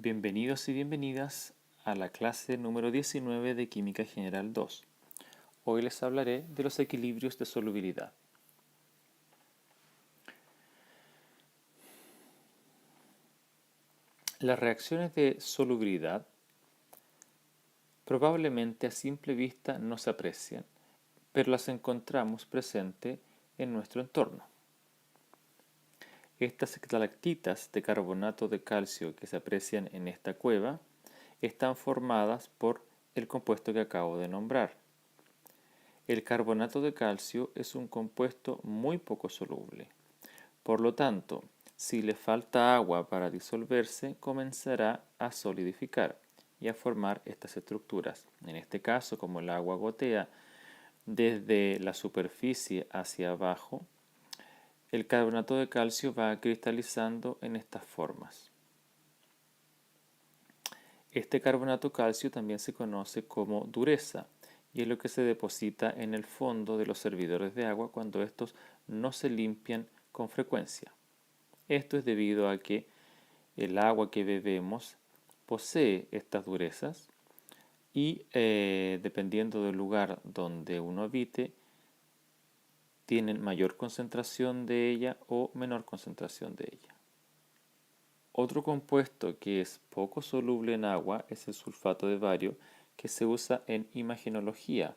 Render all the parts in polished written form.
Bienvenidos y bienvenidas a la clase número 19 de Química General 2. Hoy les hablaré de los equilibrios de solubilidad. Las reacciones de solubilidad probablemente a simple vista no se aprecian, pero las encontramos presentes en nuestro entorno. Estas estalactitas de carbonato de calcio que se aprecian en esta cueva están formadas por el compuesto que acabo de nombrar. El carbonato de calcio es un compuesto muy poco soluble. Por lo tanto, si le falta agua para disolverse, comenzará a solidificar y a formar estas estructuras. En este caso, como el agua gotea desde la superficie hacia abajo, el carbonato de calcio va cristalizando en estas formas. Este carbonato calcio también se conoce como dureza y es lo que se deposita en el fondo de los servidores de agua cuando estos no se limpian con frecuencia. Esto es debido a que el agua que bebemos posee estas durezas y dependiendo del lugar donde uno habite, tienen mayor concentración de ella o menor concentración de ella. Otro compuesto que es poco soluble en agua es el sulfato de bario, que se usa en imagenología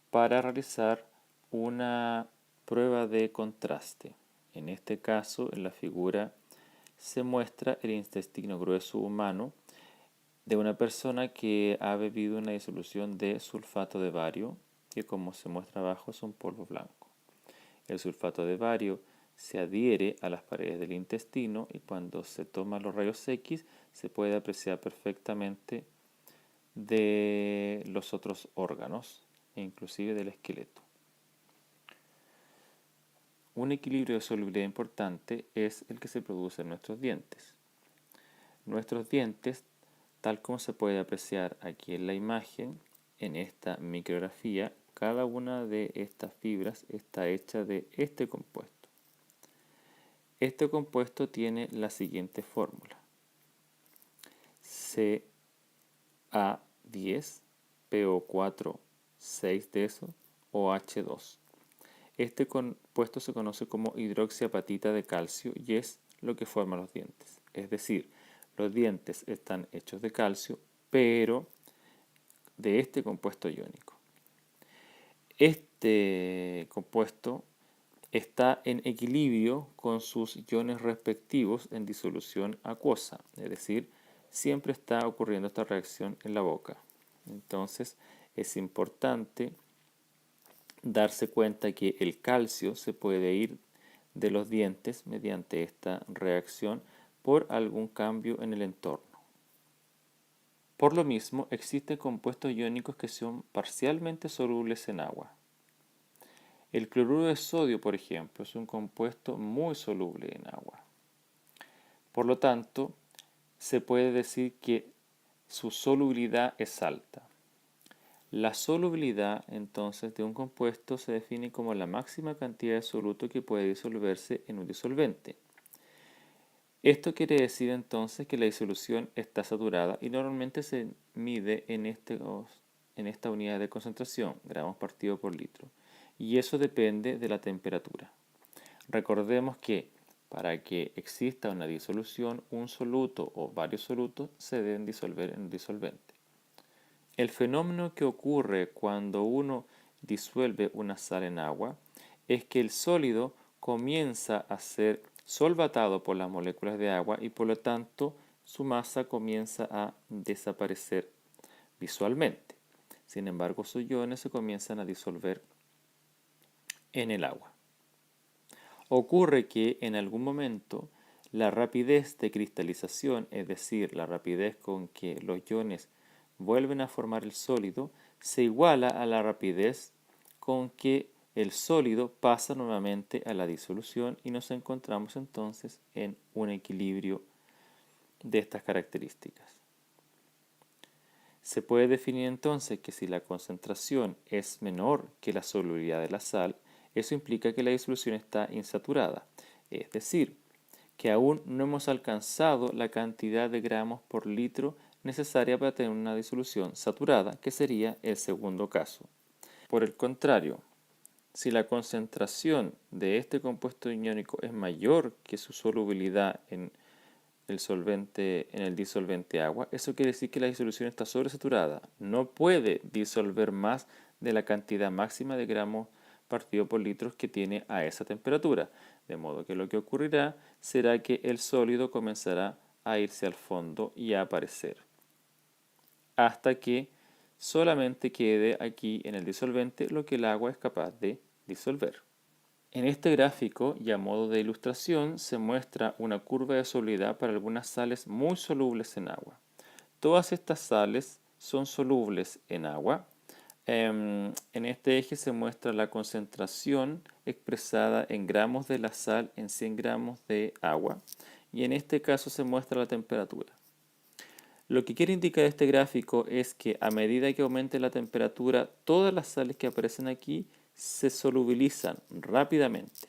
para realizar una prueba de contraste. En este caso, en la figura se muestra el intestino grueso humano de una persona que ha bebido una disolución de sulfato de bario, que como se muestra abajo es un polvo blanco. El sulfato de bario se adhiere a las paredes del intestino y cuando se toman los rayos X se puede apreciar perfectamente de los otros órganos e inclusive del esqueleto. Un equilibrio de solubilidad importante es el que se produce en nuestros dientes. Nuestros dientes, tal como se puede apreciar aquí en la imagen, en esta micrografía, cada una de estas fibras está hecha de este compuesto. Este compuesto tiene la siguiente fórmula: Ca10, PO4, 6 de eso, OH2. Este compuesto se conoce como hidroxiapatita de calcio y es lo que forma los dientes. Es decir, los dientes están hechos de calcio, pero de este compuesto iónico. Este compuesto está en equilibrio con sus iones respectivos en disolución acuosa, es decir, siempre está ocurriendo esta reacción en la boca. Entonces, es importante darse cuenta que el calcio se puede ir de los dientes mediante esta reacción por algún cambio en el entorno. Por lo mismo, existen compuestos iónicos que son parcialmente solubles en agua. El cloruro de sodio, por ejemplo, es un compuesto muy soluble en agua. Por lo tanto, se puede decir que su solubilidad es alta. La solubilidad, entonces, de un compuesto se define como la máxima cantidad de soluto que puede disolverse en un disolvente. Esto quiere decir entonces que la disolución está saturada y normalmente se mide en esta unidad de concentración, gramos partido por litro, y eso depende de la temperatura. Recordemos que para que exista una disolución, un soluto o varios solutos se deben disolver en un disolvente. El fenómeno que ocurre cuando uno disuelve una sal en agua es que el sólido comienza a ser solvatado por las moléculas de agua y por lo tanto su masa comienza a desaparecer visualmente. Sin embargo, sus iones se comienzan a disolver en el agua. Ocurre que en algún momento la rapidez de cristalización, es decir, la rapidez con que los iones vuelven a formar el sólido, se iguala a la rapidez con que el sólido pasa nuevamente a la disolución y nos encontramos entonces en un equilibrio de estas características. Se puede definir entonces que si la concentración es menor que la solubilidad de la sal, eso implica que la disolución está insaturada, es decir, que aún no hemos alcanzado la cantidad de gramos por litro necesaria para tener una disolución saturada, que sería el segundo caso. Por el contrario, si la concentración de este compuesto iónico es mayor que su solubilidad en el disolvente agua, eso quiere decir que la disolución está sobresaturada. No puede disolver más de la cantidad máxima de gramos partido por litros que tiene a esa temperatura. De modo que lo que ocurrirá será que el sólido comenzará a irse al fondo y a aparecer, hasta que solamente quede aquí en el disolvente lo que el agua es capaz de disolver. En este gráfico y a modo de ilustración se muestra una curva de solubilidad para algunas sales muy solubles en agua. Todas estas sales son solubles en agua. En este eje se muestra la concentración expresada en gramos de la sal en 100 gramos de agua y en este caso se muestra la temperatura. Lo que quiere indicar este gráfico es que a medida que aumente la temperatura, todas las sales que aparecen aquí se solubilizan rápidamente.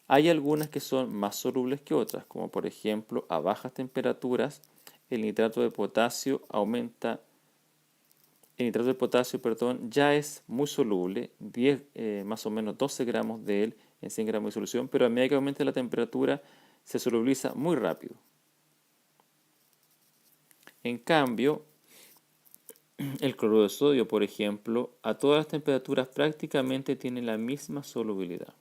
Hay algunas que son más solubles que otras, como por ejemplo a bajas temperaturas el nitrato de potasio ya es muy soluble, más o menos 12 gramos de él en 100 gramos de solución, pero a medida que aumente la temperatura se solubiliza muy rápido. En cambio, el cloruro de sodio, por ejemplo, a todas las temperaturas prácticamente tiene la misma solubilidad.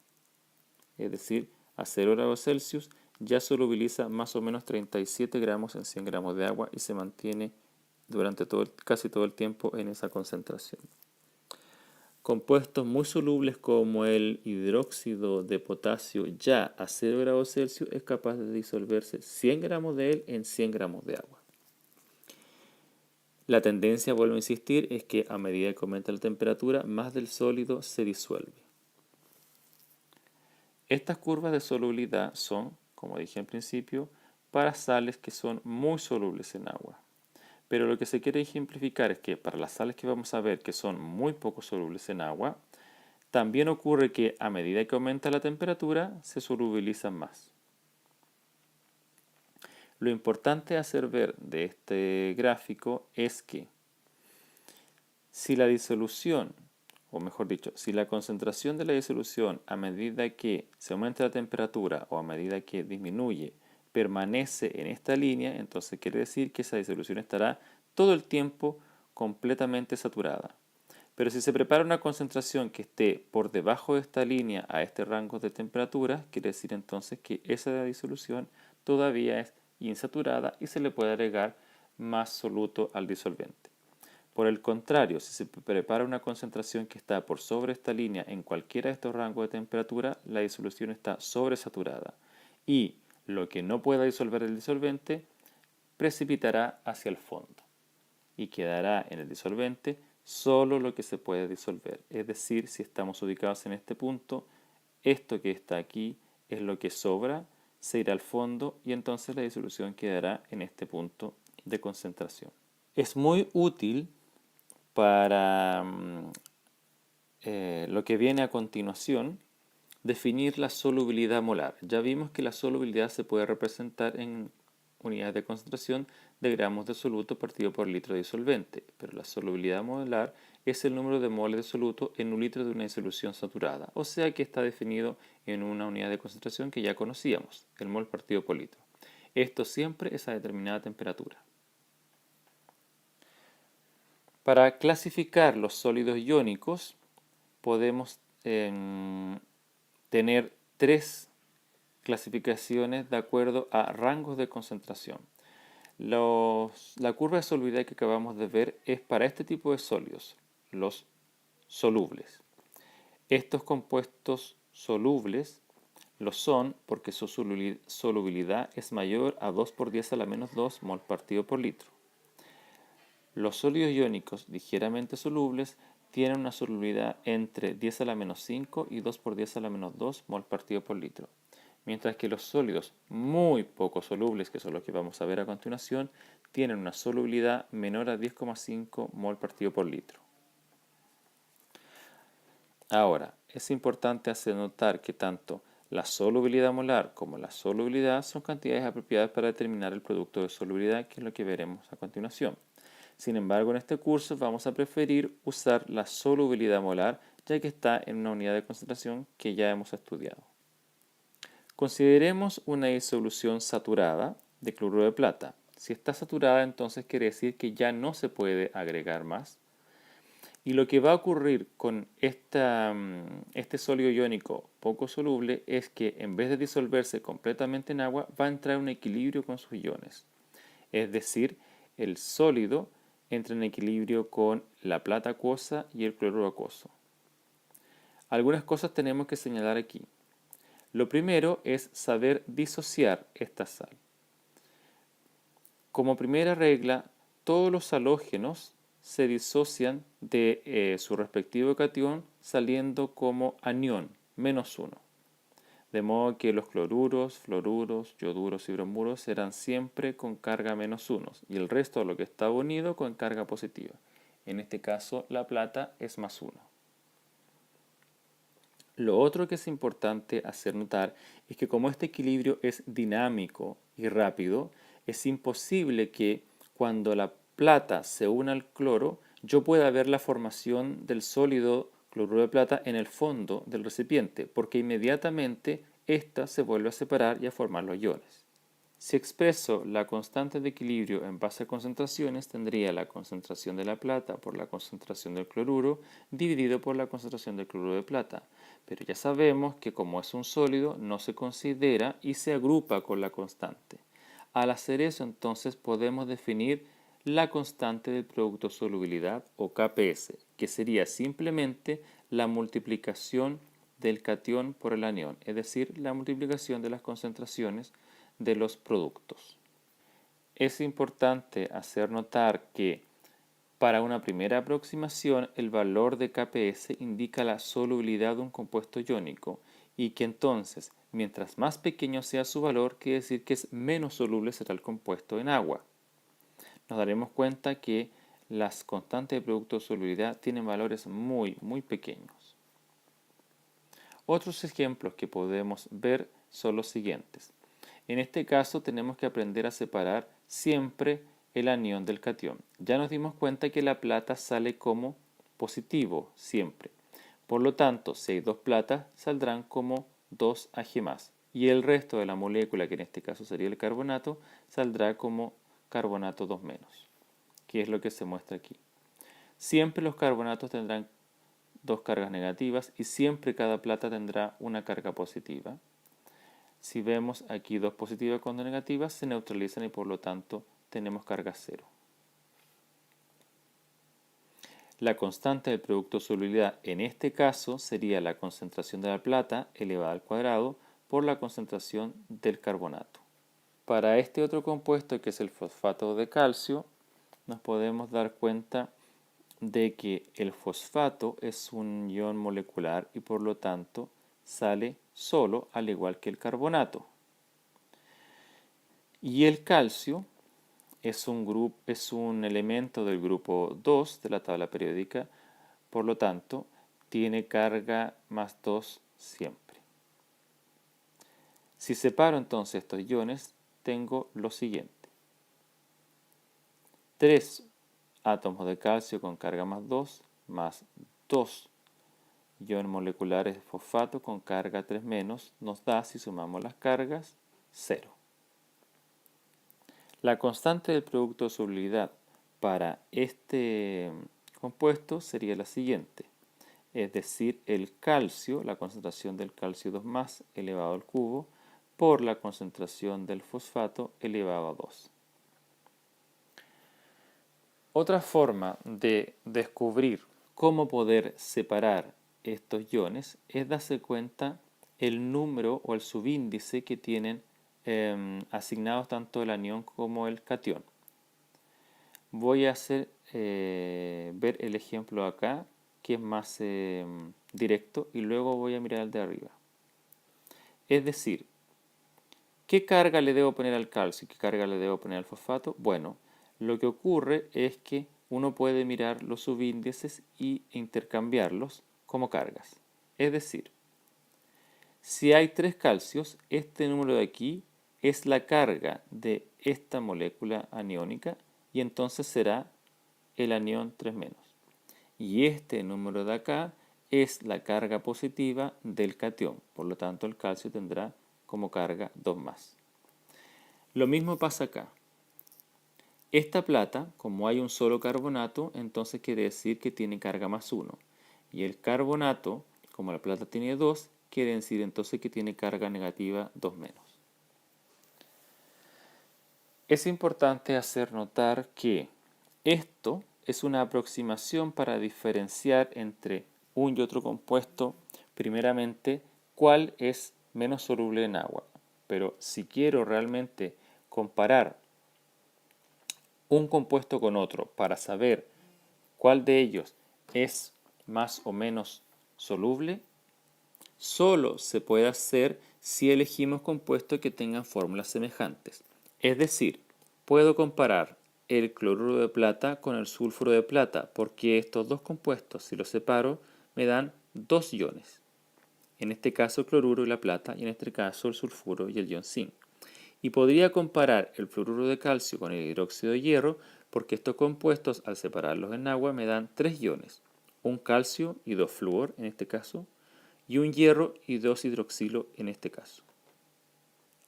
Es decir, a 0 grados Celsius ya solubiliza más o menos 37 gramos en 100 gramos de agua y se mantiene durante casi todo el tiempo en esa concentración. Compuestos muy solubles como el hidróxido de potasio ya a 0 grados Celsius es capaz de disolverse 100 gramos de él en 100 gramos de agua. La tendencia, vuelvo a insistir, es que a medida que aumenta la temperatura, más del sólido se disuelve. Estas curvas de solubilidad son, como dije al principio, para sales que son muy solubles en agua. Pero lo que se quiere ejemplificar es que para las sales que vamos a ver que son muy poco solubles en agua, también ocurre que a medida que aumenta la temperatura se solubilizan más. Lo importante a hacer ver de este gráfico es que si la disolución, o mejor dicho, si la concentración de la disolución a medida que se aumenta la temperatura o a medida que disminuye permanece en esta línea, entonces quiere decir que esa disolución estará todo el tiempo completamente saturada. Pero si se prepara una concentración que esté por debajo de esta línea a este rango de temperatura, quiere decir entonces que esa disolución todavía es insaturada y se le puede agregar más soluto al disolvente. Por el contrario, si se prepara una concentración que está por sobre esta línea en cualquiera de estos rangos de temperatura, la disolución está sobresaturada y lo que no pueda disolver el disolvente precipitará hacia el fondo y quedará en el disolvente solo lo que se puede disolver. Es decir, si estamos ubicados en este punto, esto que está aquí es lo que sobra, se irá al fondo y entonces la disolución quedará en este punto de concentración. Es muy útil para lo que viene a continuación, definir la solubilidad molar. Ya vimos que la solubilidad se puede representar en unidades de concentración de gramos de soluto partido por litro de disolvente, pero la solubilidad molar es el número de moles de soluto en un litro de una disolución saturada, o sea que está definido en una unidad de concentración que ya conocíamos, el mol partido por litro. Esto siempre es a determinada temperatura. Para clasificar los sólidos iónicos podemos tener tres clasificaciones de acuerdo a rangos de concentración. La curva de solubilidad que acabamos de ver es para este tipo de sólidos, los solubles. Estos compuestos solubles lo son porque su solubilidad es mayor a 2 por 10 a la menos 2 mol partido por litro. Los sólidos iónicos ligeramente solubles tienen una solubilidad entre 10 a la menos 5 y 2 por 10 a la menos 2 mol partido por litro, mientras que los sólidos muy poco solubles, que son los que vamos a ver a continuación, tienen una solubilidad menor a 10,5 mol partido por litro. Ahora, es importante hacer notar que tanto la solubilidad molar como la solubilidad son cantidades apropiadas para determinar el producto de solubilidad, que es lo que veremos a continuación. Sin embargo, en este curso vamos a preferir usar la solubilidad molar, ya que está en una unidad de concentración que ya hemos estudiado. Consideremos una disolución saturada de cloruro de plata. Si está saturada, entonces quiere decir que ya no se puede agregar más. Y lo que va a ocurrir con este sólido iónico poco soluble es que en vez de disolverse completamente en agua, va a entrar en un equilibrio con sus iones. Es decir, el sólido entra en equilibrio con la plata acuosa y el cloruro acuoso. Algunas cosas tenemos que señalar aquí. Lo primero es saber disociar esta sal. Como primera regla, todos los halógenos se disocian de su respectivo catión saliendo como anión, -1. De modo que los cloruros, fluoruros, ioduros y bromuros serán siempre con carga -1 y el resto de lo que está unido con carga positiva. En este caso, la plata es +1. Lo otro que es importante hacer notar es que como este equilibrio es dinámico y rápido, es imposible que cuando la plata se una al cloro, yo pueda ver la formación del sólido cloruro de plata en el fondo del recipiente, porque inmediatamente ésta se vuelve a separar y a formar los iones. Si expreso la constante de equilibrio en base a concentraciones, tendría la concentración de la plata por la concentración del cloruro dividido por la concentración del cloruro de plata. Pero ya sabemos que como es un sólido, no se considera y se agrupa con la constante. Al hacer eso, entonces podemos definir la constante del producto solubilidad o KPS, que sería simplemente la multiplicación del catión por el anión, es decir, la multiplicación de las concentraciones de los productos. Es importante hacer notar que para una primera aproximación el valor de KPS indica la solubilidad de un compuesto iónico y que entonces mientras más pequeño sea su valor quiere decir que es menos soluble será el compuesto en agua. Nos daremos cuenta que las constantes de producto de solubilidad tienen valores muy pequeños. Otros ejemplos que podemos ver son los siguientes. En este caso tenemos que aprender a separar siempre el anión del catión. Ya nos dimos cuenta que la plata sale como positivo siempre. Por lo tanto, si hay dos platas, saldrán como 2 Ag+. Y el resto de la molécula, que en este caso sería el carbonato, saldrá como carbonato 2-, que es lo que se muestra aquí. Siempre los carbonatos tendrán dos cargas negativas y siempre cada plata tendrá una carga positiva. Si vemos aquí dos positivas con dos negativas, se neutralizan y por lo tanto tenemos carga 0. La constante del producto de solubilidad en este caso sería la concentración de la plata elevada al cuadrado por la concentración del carbonato. Para este otro compuesto que es el fosfato de calcio, nos podemos dar cuenta de que el fosfato es un ion molecular y por lo tanto sale solo al igual que el carbonato. Y el calcio es un elemento del grupo 2 de la tabla periódica, por lo tanto tiene carga +2 siempre. Si separo entonces estos iones, tengo lo siguiente. 3 átomos de calcio con carga +2 más 2 iones moleculares de fosfato con carga 3- nos da, si sumamos las cargas, 0. La constante del producto de solubilidad para este compuesto sería la siguiente, es decir, el calcio, la concentración del calcio 2+ elevado al cubo, por la concentración del fosfato elevado a 2. Otra forma de descubrir cómo poder separar estos iones es darse cuenta el número o el subíndice que tienen asignados tanto el anión como el catión. Voy a hacer ver el ejemplo acá, que es más directo, y luego voy a mirar el de arriba. Es decir, ¿qué carga le debo poner al calcio y qué carga le debo poner al fosfato? Bueno, lo que ocurre es que uno puede mirar los subíndices y intercambiarlos como cargas. Es decir, Si hay 3 calcios, este número de aquí es la carga de esta molécula aniónica y entonces será el anión 3 menos. Y este número de acá es la carga positiva del catión, por lo tanto el calcio tendrá como carga 2 más. Lo mismo pasa acá. Esta plata, como hay un solo carbonato, entonces quiere decir que tiene carga más 1. Y el carbonato, como la plata tiene 2, quiere decir entonces que tiene carga negativa 2 menos. Es importante hacer notar que esto es una aproximación para diferenciar entre un y otro compuesto, primeramente, cuál es menos soluble en agua. Pero si quiero realmente comparar un compuesto con otro para saber cuál de ellos es más o menos soluble, solo se puede hacer si elegimos compuestos que tengan fórmulas semejantes. Es decir, puedo comparar el cloruro de plata con el sulfuro de plata, porque estos dos compuestos, si los separo, me dan dos iones. En este caso el cloruro y la plata, y en este caso el sulfuro y el ion zinc. Y podría comparar el fluoruro de calcio con el hidróxido de hierro, porque estos compuestos, al separarlos en agua, me dan tres iones. Un calcio y dos flúor, en este caso, y un hierro y dos hidroxilo, en este caso.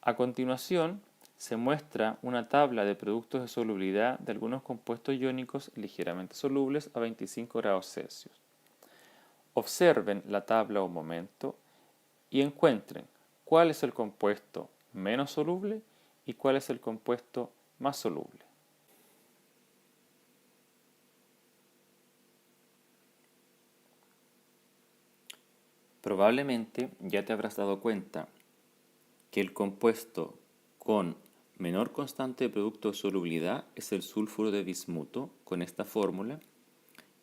A continuación, se muestra una tabla de productos de solubilidad de algunos compuestos iónicos ligeramente solubles a 25 grados Celsius. Observen la tabla un momento y encuentren cuál es el compuesto menos soluble y cuál es el compuesto más soluble. Probablemente ya te habrás dado cuenta que el compuesto con menor constante de producto de solubilidad es el sulfuro de bismuto con esta fórmula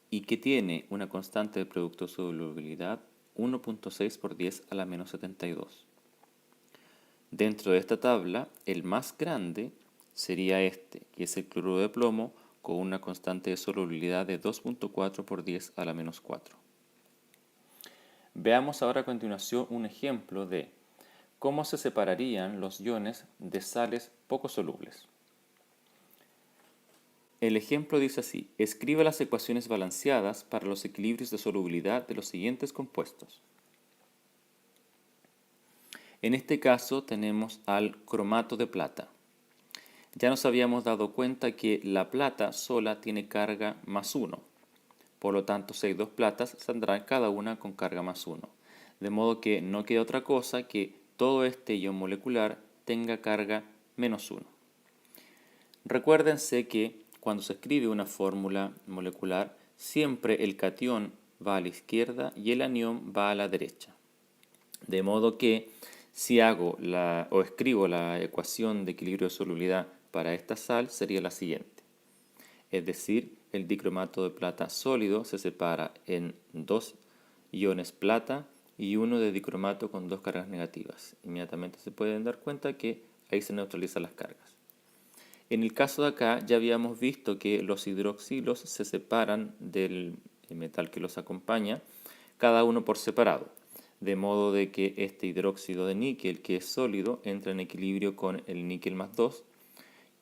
y que tiene una constante de producto de solubilidad 1.6 por 10 a la menos 72. Dentro de esta tabla, el más grande sería este, que es el cloruro de plomo con una constante de solubilidad de 2.4 por 10 a la menos 4. Veamos ahora a continuación un ejemplo de cómo se separarían los iones de sales poco solubles. El ejemplo dice así: escribe las ecuaciones balanceadas para los equilibrios de solubilidad de los siguientes compuestos. En este caso tenemos al cromato de plata. Ya nos habíamos dado cuenta que la plata sola tiene carga más 1. Por lo tanto, si hay dos platas, saldrán cada una con carga más 1. De modo que no queda otra cosa que todo este ion molecular tenga carga menos 1. Recuérdense que cuando se escribe una fórmula molecular, siempre el catión va a la izquierda y el anión va a la derecha. De modo que si escribo la ecuación de equilibrio de solubilidad para esta sal, sería la siguiente. Es decir, el dicromato de plata sólido se separa en dos iones plata y uno de dicromato con dos cargas negativas. Inmediatamente se pueden dar cuenta que ahí se neutralizan las cargas. En el caso de acá ya habíamos visto que los hidroxilos se separan del metal que los acompaña, cada uno por separado, de modo de que este hidróxido de níquel, que es sólido, entra en equilibrio con el níquel más 2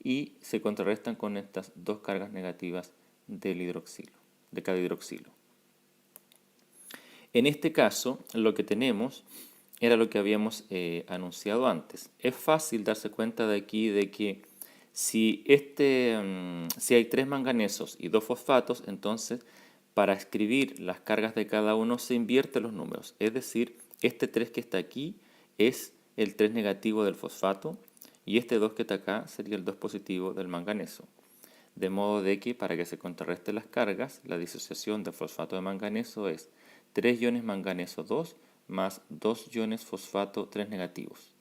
y se contrarrestan con estas dos cargas negativas del hidroxilo, de cada hidroxilo. En este caso, lo que tenemos era lo que habíamos anunciado antes. Es fácil darse cuenta de aquí de que si hay tres manganesos y dos fosfatos, entonces para escribir las cargas de cada uno se invierten los números. Es decir, este 3 que está aquí es el 3 negativo del fosfato y este 2 que está acá sería el 2 positivo del manganeso. De modo de que para que se contrarresten las cargas, la disociación de fosfato de manganeso es 3 iones manganeso 2 más 2 iones fosfato 3 negativos.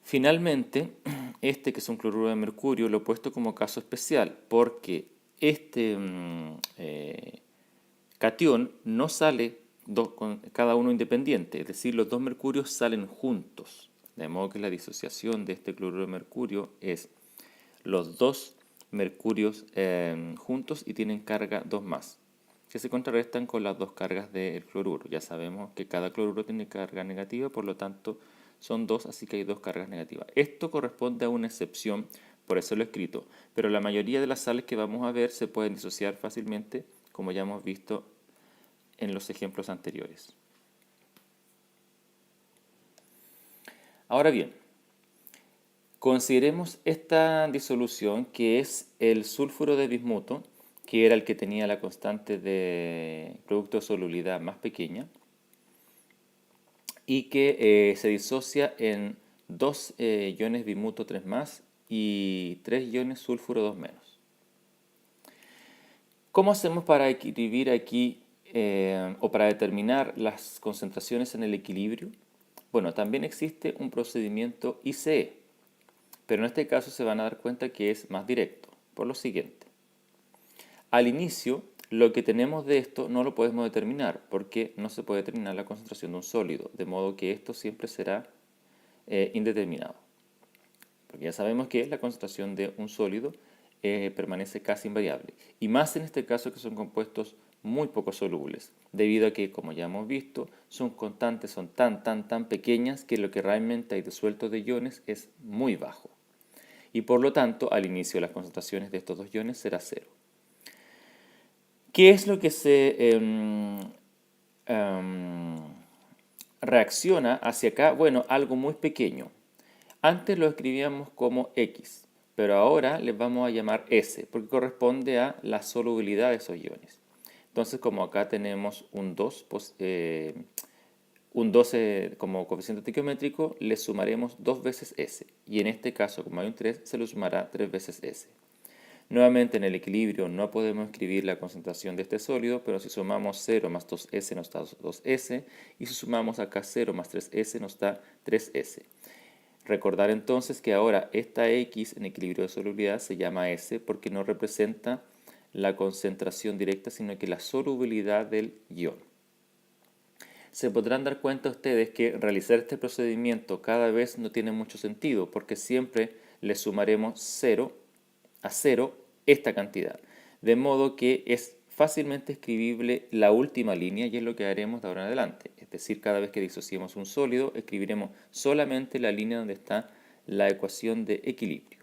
Finalmente, este que es un cloruro de mercurio lo he puesto como caso especial porque este catión no sale con cada uno independiente, es decir, los dos mercurios salen juntos, de modo que la disociación de este cloruro de mercurio es los dos mercurios juntos y tienen carga 2 más. que se contrarrestan con las dos cargas del cloruro. Ya sabemos que cada cloruro tiene carga negativa, por lo tanto son dos, así que hay dos cargas negativas. Esto corresponde a una excepción, por eso lo he escrito, pero la mayoría de las sales que vamos a ver se pueden disociar fácilmente, como ya hemos visto en los ejemplos anteriores. Ahora bien, consideremos esta disolución que es el sulfuro de bismuto, que era el que tenía la constante de producto de solubilidad más pequeña y que se disocia en dos iones bismuto 3 más y 3 iones sulfuro 2 menos. ¿Cómo hacemos para escribir aquí o para determinar las concentraciones en el equilibrio? Bueno, también existe un procedimiento ICE, pero en este caso se van a dar cuenta que es más directo, por lo siguiente. Al inicio, lo que tenemos de esto no lo podemos determinar, porque no se puede determinar la concentración de un sólido, de modo que esto siempre será indeterminado. Porque ya sabemos que la concentración de un sólido permanece casi invariable, y más en este caso que son compuestos muy poco solubles, debido a que, como ya hemos visto, son constantes, son tan pequeñas que lo que realmente hay disuelto de iones es muy bajo. Y por lo tanto, al inicio las concentraciones de estos dos iones será cero. ¿Qué es lo que se reacciona hacia acá? Bueno, algo muy pequeño. Antes lo escribíamos como X, pero ahora les vamos a llamar S, porque corresponde a la solubilidad de esos iones. Entonces, como acá tenemos un 2, un 12 como coeficiente estequiométrico, le sumaremos 2 veces S. Y en este caso, como hay un 3, se le sumará 3 veces S. Nuevamente en el equilibrio no podemos escribir la concentración de este sólido, pero si sumamos 0 más 2S nos da 2S, y si sumamos acá 0 más 3S nos da 3S. Recordar entonces que ahora esta X en equilibrio de solubilidad se llama S porque no representa la concentración directa, sino que la solubilidad del ion. Se podrán dar cuenta ustedes que realizar este procedimiento cada vez no tiene mucho sentido, porque siempre le sumaremos 0 a 0 esta cantidad. De modo que es fácilmente escribible la última línea y es lo que haremos de ahora en adelante. Es decir, cada vez que disociemos un sólido, escribiremos solamente la línea donde está la ecuación de equilibrio.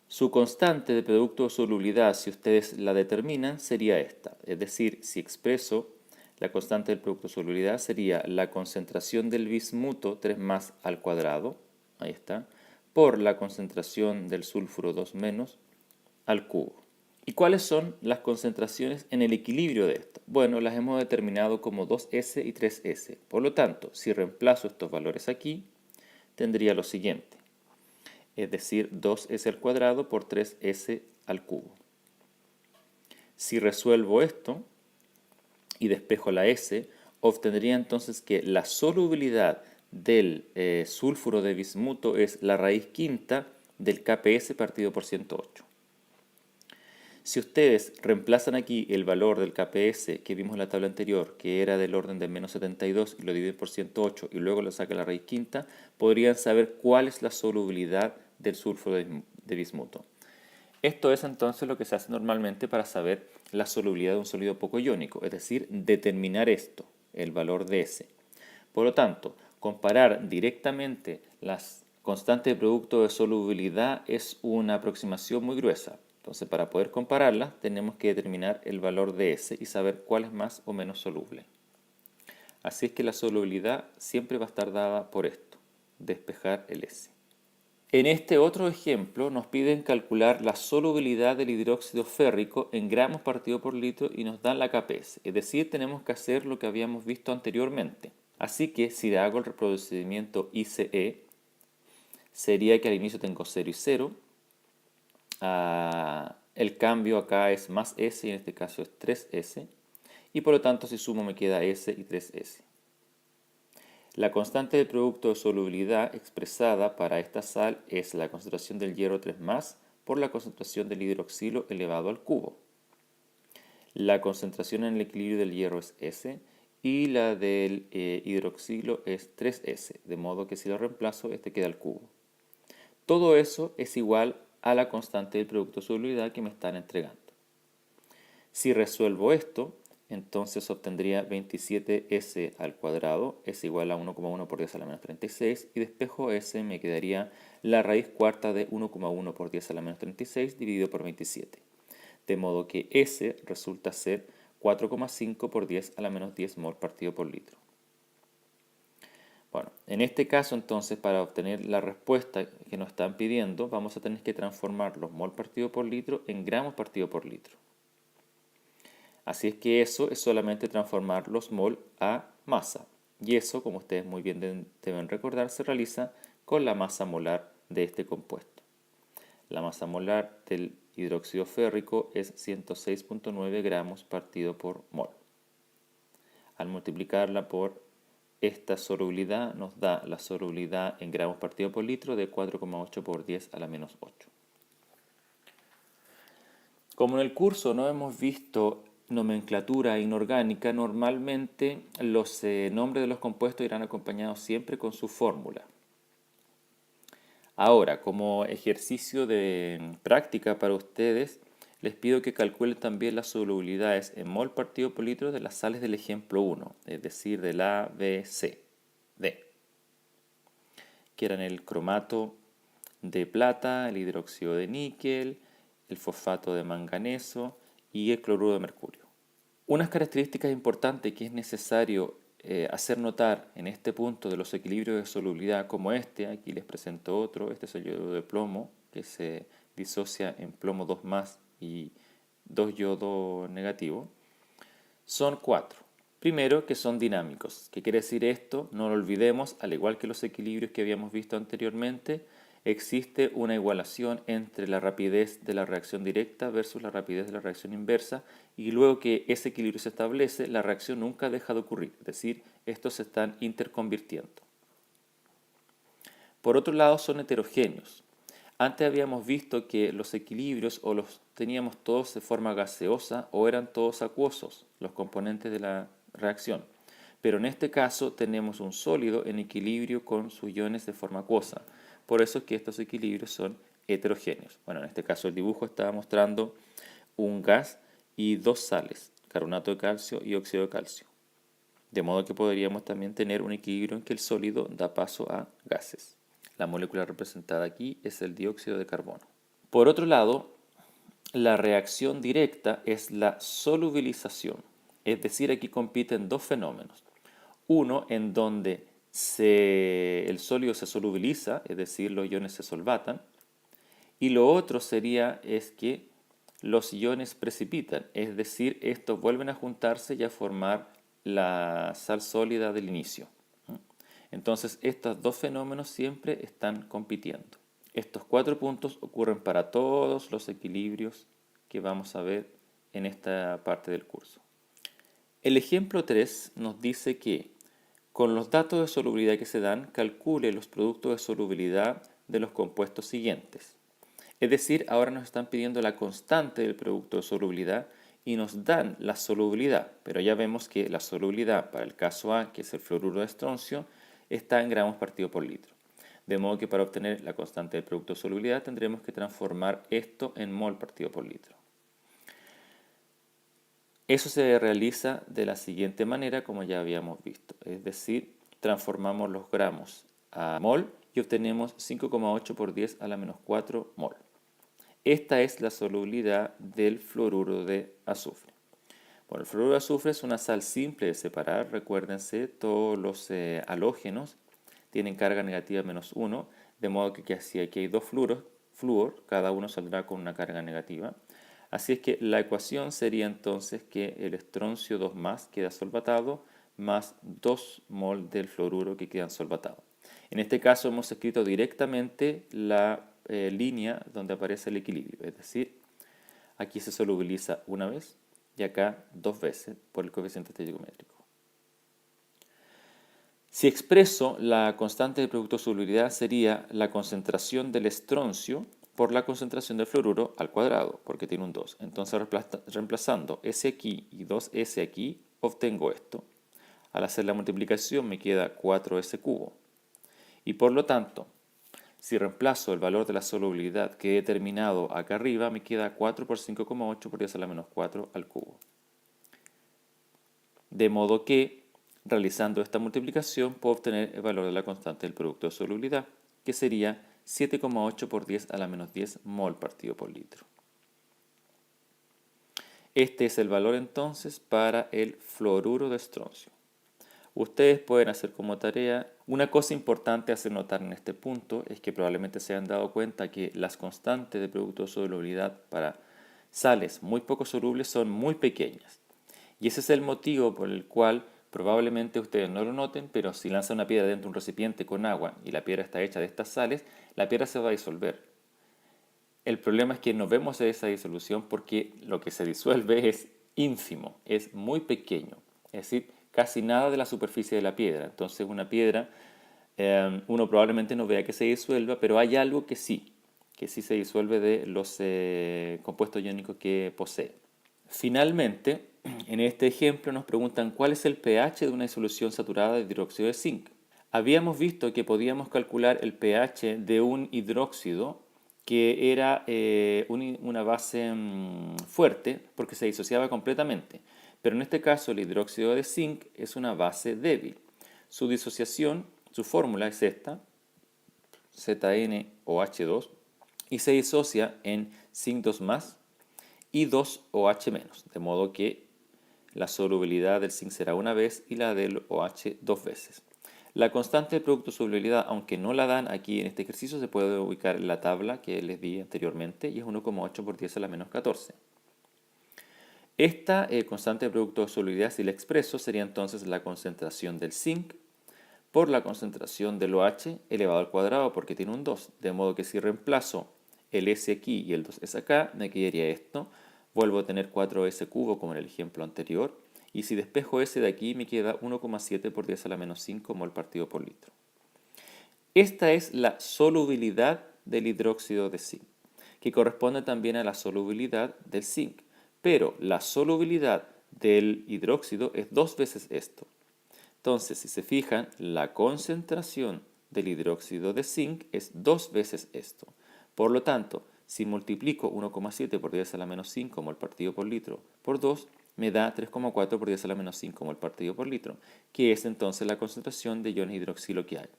Su constante de producto de solubilidad, si ustedes la determinan, sería esta. Es decir, si expreso la constante del producto de solubilidad, sería la concentración del bismuto 3 más al cuadrado, ahí está, por la concentración del sulfuro 2 menos al cubo. ¿Y cuáles son las concentraciones en el equilibrio de esto? Bueno, las hemos determinado como 2S y 3S. Por lo tanto, si reemplazo estos valores aquí, tendría lo siguiente. Es decir, 2S al cuadrado por 3S al cubo. Si resuelvo esto y despejo la S, obtendría entonces que la solubilidad del sulfuro de bismuto es la raíz quinta del KPS partido por 108. Si ustedes reemplazan aquí el valor del KPS que vimos en la tabla anterior, que era del orden de menos 72, y lo dividen por 108 y luego le sacan la raíz quinta, podrían saber cuál es la solubilidad del sulfuro de bismuto. Esto es entonces lo que se hace normalmente para saber la solubilidad de un sólido poco iónico, es decir, determinar esto, el valor de S. Por lo tanto, comparar directamente las constantes de producto de solubilidad es una aproximación muy gruesa. Entonces, para poder compararlas, tenemos que determinar el valor de S y saber cuál es más o menos soluble. Así es que la solubilidad siempre va a estar dada por esto, despejar el S. En este otro ejemplo nos piden calcular la solubilidad del hidróxido férrico en gramos partido por litro y nos dan la KPS. Es decir, tenemos que hacer lo que habíamos visto anteriormente. Así que si le hago el reproducimiento ICE, sería que al inicio tengo 0 y 0. El cambio acá es más S y en este caso es 3S. Y por lo tanto si sumo me queda S y 3S. La constante del producto de solubilidad expresada para esta sal es la concentración del hierro 3 más por la concentración del hidroxilo elevado al cubo. La concentración en el equilibrio del hierro es S y la del hidroxilo es 3S, de modo que si lo reemplazo, este queda al cubo. Todo eso es igual a la constante del producto de solubilidad que me están entregando. Si resuelvo esto, entonces obtendría 27S al cuadrado, es igual a 1,1 por 10 a la menos 36, y despejo S me quedaría la raíz cuarta de 1,1 por 10 a la menos 36 dividido por 27. De modo que S resulta ser 4,5 por 10 a la menos 10 mol partido por litro. Bueno, en este caso entonces, para obtener la respuesta que nos están pidiendo, vamos a tener que transformar los mol partido por litro en gramos partido por litro. Así es que eso es solamente transformar los mol a masa. Y eso, como ustedes muy bien deben recordar, se realiza con la masa molar de este compuesto. La masa molar del hidróxido férrico es 106,9 gramos partido por mol. Al multiplicarla por esta solubilidad nos da la solubilidad en gramos partido por litro de 4,8 por 10 a la menos 8. Como en el curso no hemos visto nomenclatura inorgánica, normalmente los nombres de los compuestos irán acompañados siempre con su fórmula. Ahora, como ejercicio de práctica para ustedes, les pido que calculen también las solubilidades en mol partido por litro de las sales del ejemplo 1, es decir, del A, B, C, D, que eran el cromato de plata, el hidróxido de níquel, el fosfato de manganeso y el cloruro de mercurio. Unas características importantes que es necesario hacer notar en este punto de los equilibrios de solubilidad como este, aquí les presento otro, este es el yodo de plomo que se disocia en plomo 2+ y 2 yodo negativo, son 4. Primero, que son dinámicos. ¿Qué quiere decir esto? No lo olvidemos, al igual que los equilibrios que habíamos visto anteriormente, existe una igualación entre la rapidez de la reacción directa versus la rapidez de la reacción inversa, y luego que ese equilibrio se establece, la reacción nunca deja de ocurrir, es decir, estos se están interconvirtiendo. Por otro lado, son heterogéneos. Antes habíamos visto que los equilibrios o los teníamos todos de forma gaseosa o eran todos acuosos, los componentes de la reacción. Pero en este caso tenemos un sólido en equilibrio con sus iones de forma acuosa. Por eso es que estos equilibrios son heterogéneos. Bueno, en este caso el dibujo estaba mostrando un gas y dos sales, carbonato de calcio y óxido de calcio. De modo que podríamos también tener un equilibrio en que el sólido da paso a gases. La molécula representada aquí es el dióxido de carbono. Por otro lado, la reacción directa es la solubilización. Es decir, aquí compiten dos fenómenos. Uno en donde el sólido se solubiliza, es decir, los iones se solvatan. Y lo otro es que los iones precipitan, es decir, estos vuelven a juntarse y a formar la sal sólida del inicio. Entonces, estos dos fenómenos siempre están compitiendo. Estos 4 puntos ocurren para todos los equilibrios que vamos a ver en esta parte del curso. El ejemplo 3 nos dice que con los datos de solubilidad que se dan, calcule los productos de solubilidad de los compuestos siguientes. Es decir, ahora nos están pidiendo la constante del producto de solubilidad y nos dan la solubilidad, pero ya vemos que la solubilidad para el caso A, que es el fluoruro de estroncio, está en gramos partido por litro. De modo que para obtener la constante del producto de solubilidad tendremos que transformar esto en mol partido por litro. Eso se realiza de la siguiente manera, como ya habíamos visto. Es decir, transformamos los gramos a mol y obtenemos 5,8 por 10 a la menos 4 mol. Esta es la solubilidad del fluoruro de azufre. Bueno, el fluoruro de azufre es una sal simple de separar. Recuérdense, todos los halógenos tienen carga negativa -1, de modo que si aquí hay dos flúor, cada uno saldrá con una carga negativa. Así es que la ecuación sería entonces que el estroncio 2+ queda solvatado, más 2 mol del fluoruro que quedan solvatados. En este caso hemos escrito directamente la línea donde aparece el equilibrio, es decir, aquí se solubiliza una vez y acá 2 veces por el coeficiente estequiométrico. Si expreso la constante del producto de solubilidad sería la concentración del estroncio por la concentración del fluoruro al cuadrado, porque tiene un 2. Entonces, reemplazando S aquí y 2S aquí, obtengo esto. Al hacer la multiplicación me queda 4S cubo. Y por lo tanto, si reemplazo el valor de la solubilidad que he determinado acá arriba, me queda 4 por 5,8 por 10 a la menos 4 al cubo. De modo que, realizando esta multiplicación, puedo obtener el valor de la constante del producto de solubilidad, que sería 7,8 por 10 a la menos 10 mol partido por litro. Este es el valor entonces para el fluoruro de estroncio. Ustedes pueden hacer como tarea, una cosa importante a hacer notar en este punto es que probablemente se hayan dado cuenta que las constantes de producto de solubilidad para sales muy poco solubles son muy pequeñas. Y ese es el motivo por el cual probablemente ustedes no lo noten, pero si lanzan una piedra dentro de un recipiente con agua y la piedra está hecha de estas sales, la piedra se va a disolver. El problema es que no vemos esa disolución porque lo que se disuelve es ínfimo, es muy pequeño, es decir, casi nada de la superficie de la piedra. Entonces una piedra, uno probablemente no vea que se disuelva, pero hay algo que sí se disuelve de los compuestos iónicos que posee. Finalmente, en este ejemplo nos preguntan cuál es el pH de una disolución saturada de hidróxido de zinc. Habíamos visto que podíamos calcular el pH de un hidróxido que era una base fuerte porque se disociaba completamente. Pero en este caso el hidróxido de zinc es una base débil. Su disociación, su fórmula es esta, ZnOH2, y se disocia en zinc 2+ y 2OH-, de modo que la solubilidad del zinc será una vez y la del OH 2 veces. La constante de producto de solubilidad, aunque no la dan aquí en este ejercicio, se puede ubicar en la tabla que les di anteriormente y es 1,8 por 10 a la menos 14. Esta constante de producto de solubilidad, si la expreso, sería entonces la concentración del zinc por la concentración del OH elevado al cuadrado, porque tiene un 2. De modo que si reemplazo el S aquí y el 2S acá, me quedaría esto. Vuelvo a tener 4S cubo como en el ejemplo anterior. Y si despejo S de aquí, me queda 1,7 por 10 a la menos 5 mol partido por litro. Esta es la solubilidad del hidróxido de zinc, que corresponde también a la solubilidad del zinc. Pero la solubilidad del hidróxido es 2 veces esto. Entonces, si se fijan, la concentración del hidróxido de zinc es 2 veces esto. Por lo tanto, si multiplico 1,7 por 10 a la menos 5 mol partido por litro por 2, me da 3,4 por 10 a la menos 5 mol partido por litro, que es entonces la concentración de iones hidroxilo que hay.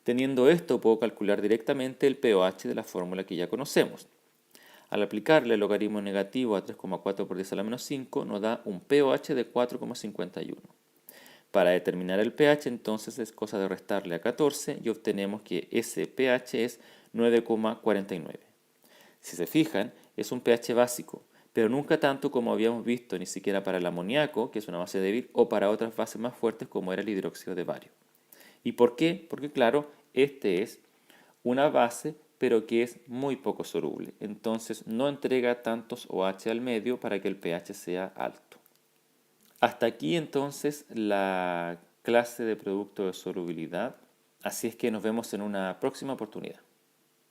Teniendo esto, puedo calcular directamente el pOH de la fórmula que ya conocemos. Al aplicarle el logaritmo negativo a 3,4 por 10 a la menos 5, nos da un pOH de 4,51. Para determinar el pH, entonces es cosa de restarle a 14 y obtenemos que ese pH es 9,49. Si se fijan, es un pH básico, pero nunca tanto como habíamos visto, ni siquiera para el amoníaco, que es una base débil, o para otras bases más fuertes como era el hidróxido de bario. ¿Y por qué? Porque claro, este es una base, pero que es muy poco soluble. Entonces no entrega tantos OH al medio para que el pH sea alto. Hasta aquí entonces la clase de producto de solubilidad. Así es que nos vemos en una próxima oportunidad.